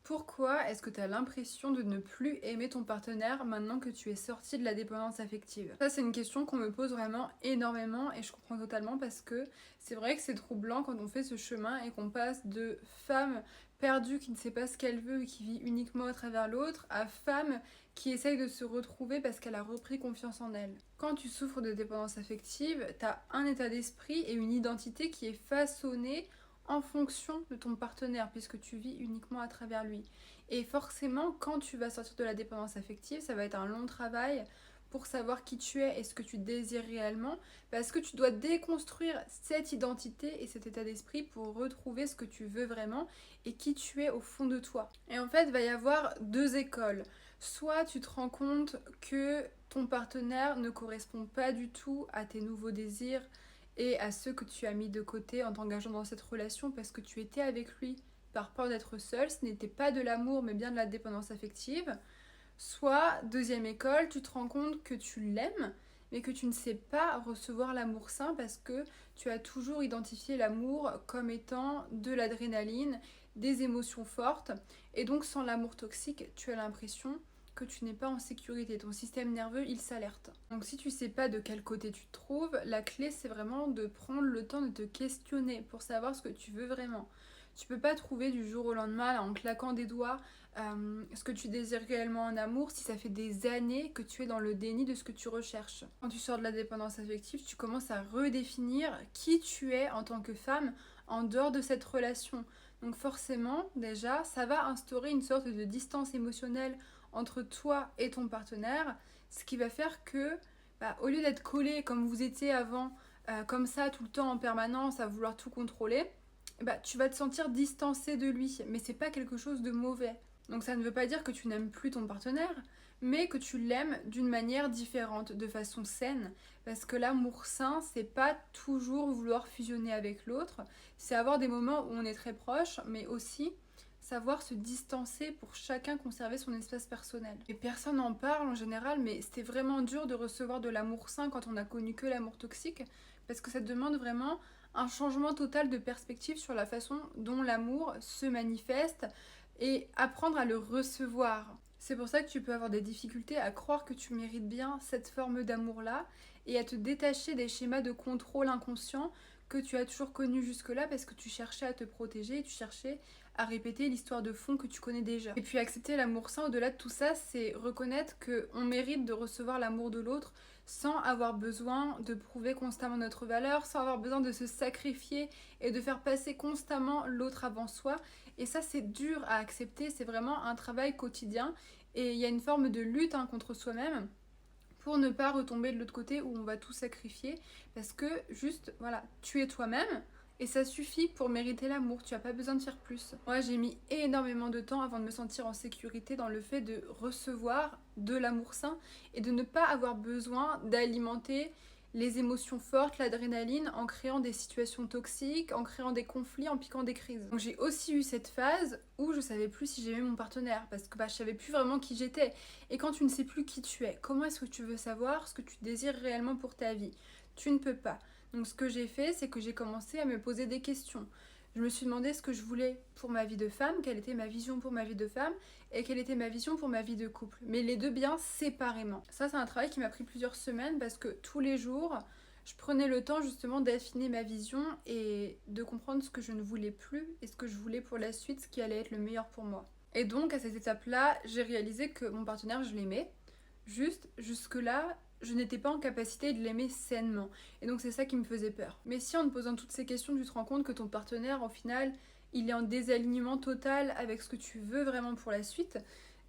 Pourquoi est-ce que tu as l'impression de ne plus aimer ton partenaire maintenant que tu es sortie de la dépendance affective? Ça, c'est une question qu'on me pose vraiment énormément et je comprends totalement parce que c'est vrai que c'est troublant quand on fait ce chemin et qu'on passe de femme perdue qui ne sait pas ce qu'elle veut et qui vit uniquement à travers l'autre à femme qui essaye de se retrouver parce qu'elle a repris confiance en elle. Quand tu souffres de dépendance affective, tu as un état d'esprit et une identité qui est façonnée en fonction de ton partenaire, puisque tu vis uniquement à travers lui. Et forcément, quand tu vas sortir de la dépendance affective, ça va être un long travail pour savoir qui tu es et ce que tu désires réellement, parce que tu dois déconstruire cette identité et cet état d'esprit pour retrouver ce que tu veux vraiment et qui tu es au fond de toi. Et en fait, il va y avoir deux écoles. Soit tu te rends compte que ton partenaire ne correspond pas du tout à tes nouveaux désirs, et à ceux que tu as mis de côté en t'engageant dans cette relation parce que tu étais avec lui par peur d'être seule, ce n'était pas de l'amour mais bien de la dépendance affective. Soit, deuxième école, tu te rends compte que tu l'aimes mais que tu ne sais pas recevoir l'amour sain parce que tu as toujours identifié l'amour comme étant de l'adrénaline, des émotions fortes et donc sans l'amour toxique, tu as l'impression que tu n'es pas en sécurité. Ton système nerveux, il s'alerte. Donc si tu sais pas de quel côté tu te trouves, la clé c'est vraiment de prendre le temps de te questionner pour savoir ce que tu veux vraiment. Tu peux pas trouver du jour au lendemain, là, en claquant des doigts, ce que tu désires réellement en amour si ça fait des années que tu es dans le déni de ce que tu recherches. Quand tu sors de la dépendance affective, tu commences à redéfinir qui tu es en tant que femme en dehors de cette relation. Donc forcément, déjà, ça va instaurer une sorte de distance émotionnelle entre toi et ton partenaire, ce qui va faire que, au lieu d'être collé comme vous étiez avant, comme ça tout le temps en permanence à vouloir tout contrôler, tu vas te sentir distancé de lui. Mais c'est pas quelque chose de mauvais. Donc ça ne veut pas dire que tu n'aimes plus ton partenaire, mais que tu l'aimes d'une manière différente, de façon saine. Parce que l'amour sain, c'est pas toujours vouloir fusionner avec l'autre, c'est avoir des moments où on est très proche, mais aussi savoir se distancer pour chacun conserver son espace personnel. Et personne n'en parle en général, mais c'était vraiment dur de recevoir de l'amour sain quand on n'a connu que l'amour toxique, parce que ça demande vraiment un changement total de perspective sur la façon dont l'amour se manifeste et apprendre à le recevoir. C'est pour ça que tu peux avoir des difficultés à croire que tu mérites bien cette forme d'amour-là et à te détacher des schémas de contrôle inconscient que tu as toujours connus jusque-là parce que tu cherchais à te protéger et tu cherchais à répéter l'histoire de fond que tu connais déjà. Et puis accepter l'amour sain au-delà de tout ça, c'est reconnaître qu'on mérite de recevoir l'amour de l'autre sans avoir besoin de prouver constamment notre valeur, sans avoir besoin de se sacrifier et de faire passer constamment l'autre avant soi. Et ça, c'est dur à accepter, c'est vraiment un travail quotidien et il y a une forme de lutte contre soi-même pour ne pas retomber de l'autre côté où on va tout sacrifier parce que juste, voilà, tu es toi-même et ça suffit pour mériter l'amour, tu n'as pas besoin de faire plus. Moi, j'ai mis énormément de temps avant de me sentir en sécurité dans le fait de recevoir de l'amour sain et de ne pas avoir besoin d'alimenter les émotions fortes, l'adrénaline, en créant des situations toxiques, en créant des conflits, en piquant des crises. Donc j'ai aussi eu cette phase où je savais plus si j'aimais mon partenaire, parce que je savais plus vraiment qui j'étais. Et quand tu ne sais plus qui tu es, comment est-ce que tu veux savoir ce que tu désires réellement pour ta vie? Tu ne peux pas. Donc ce que j'ai fait, c'est que j'ai commencé à me poser des questions. Je me suis demandé ce que je voulais pour ma vie de femme, quelle était ma vision pour ma vie de femme et quelle était ma vision pour ma vie de couple. Mais les deux bien séparément. Ça, c'est un travail qui m'a pris plusieurs semaines parce que tous les jours, je prenais le temps justement d'affiner ma vision et de comprendre ce que je ne voulais plus et ce que je voulais pour la suite, ce qui allait être le meilleur pour moi. Et donc à cette étape-là, j'ai réalisé que mon partenaire, je l'aimais. Juste, jusque-là, je n'étais pas en capacité de l'aimer sainement. Et donc c'est ça qui me faisait peur. Mais si en te posant toutes ces questions, tu te rends compte que ton partenaire, au final, il est en désalignement total avec ce que tu veux vraiment pour la suite,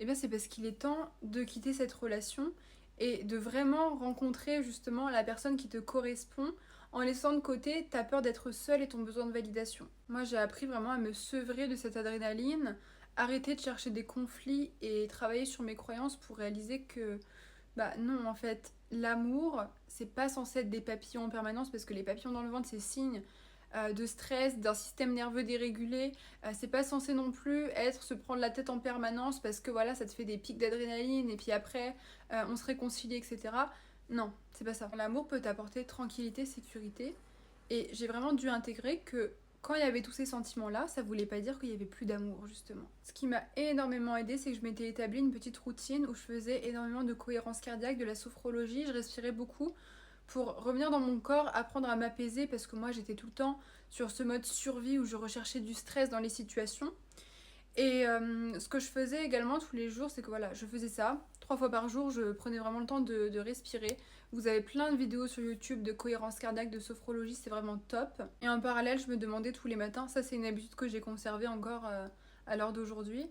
eh bien c'est parce qu'il est temps de quitter cette relation et de vraiment rencontrer justement la personne qui te correspond en laissant de côté ta peur d'être seule et ton besoin de validation. Moi j'ai appris vraiment à me sevrer de cette adrénaline, arrêter de chercher des conflits et travailler sur mes croyances pour réaliser que non, en fait, l'amour, c'est pas censé être des papillons en permanence parce que les papillons dans le ventre, c'est signe de stress, d'un système nerveux dérégulé. C'est pas censé non plus être se prendre la tête en permanence parce que voilà, ça te fait des pics d'adrénaline et puis après, on se réconcilie, etc. Non, c'est pas ça. L'amour peut t'apporter tranquillité, sécurité. Et j'ai vraiment dû intégrer que Quand il y avait tous ces sentiments-là, ça voulait pas dire qu'il y avait plus d'amour, justement. Ce qui m'a énormément aidé, c'est que je m'étais établi une petite routine où je faisais énormément de cohérence cardiaque, de la sophrologie, je respirais beaucoup pour revenir dans mon corps, apprendre à m'apaiser, parce que moi j'étais tout le temps sur ce mode survie où je recherchais du stress dans les situations. Et ce que je faisais également tous les jours, c'est que voilà, je faisais ça. 3 fois par jour, je prenais vraiment le temps de respirer. Vous avez plein de vidéos sur YouTube de cohérence cardiaque, de sophrologie, c'est vraiment top. Et en parallèle, je me demandais tous les matins, ça c'est une habitude que j'ai conservée encore à l'heure d'aujourd'hui.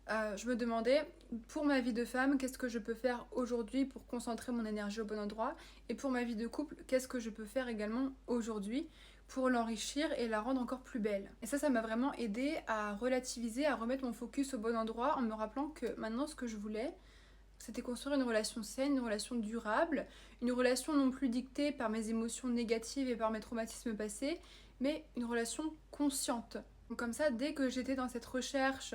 Je me demandais, pour ma vie de femme, qu'est-ce que je peux faire aujourd'hui pour concentrer mon énergie au bon endroit? Et pour ma vie de couple, qu'est-ce que je peux faire également aujourd'hui pour l'enrichir et la rendre encore plus belle? Et ça m'a vraiment aidé à relativiser, à remettre mon focus au bon endroit en me rappelant que maintenant ce que je voulais, c'était construire une relation saine, une relation durable, une relation non plus dictée par mes émotions négatives et par mes traumatismes passés, mais une relation consciente. Donc comme ça, dès que j'étais dans cette recherche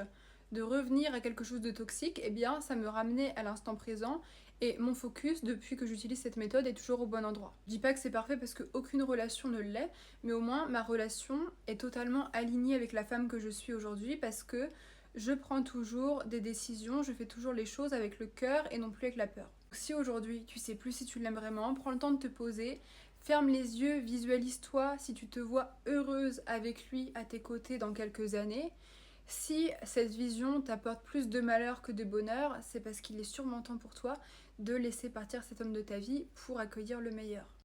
de revenir à quelque chose de toxique, eh bien ça me ramenait à l'instant présent et mon focus depuis que j'utilise cette méthode est toujours au bon endroit. Je dis pas que c'est parfait parce qu'aucune relation ne l'est, mais au moins ma relation est totalement alignée avec la femme que je suis aujourd'hui parce que je prends toujours des décisions, je fais toujours les choses avec le cœur et non plus avec la peur. Si aujourd'hui tu sais plus si tu l'aimes vraiment, prends le temps de te poser, ferme les yeux, visualise-toi si tu te vois heureuse avec lui à tes côtés dans quelques années. Si cette vision t'apporte plus de malheur que de bonheur, c'est parce qu'il est sûrement temps pour toi de laisser partir cet homme de ta vie pour accueillir le meilleur.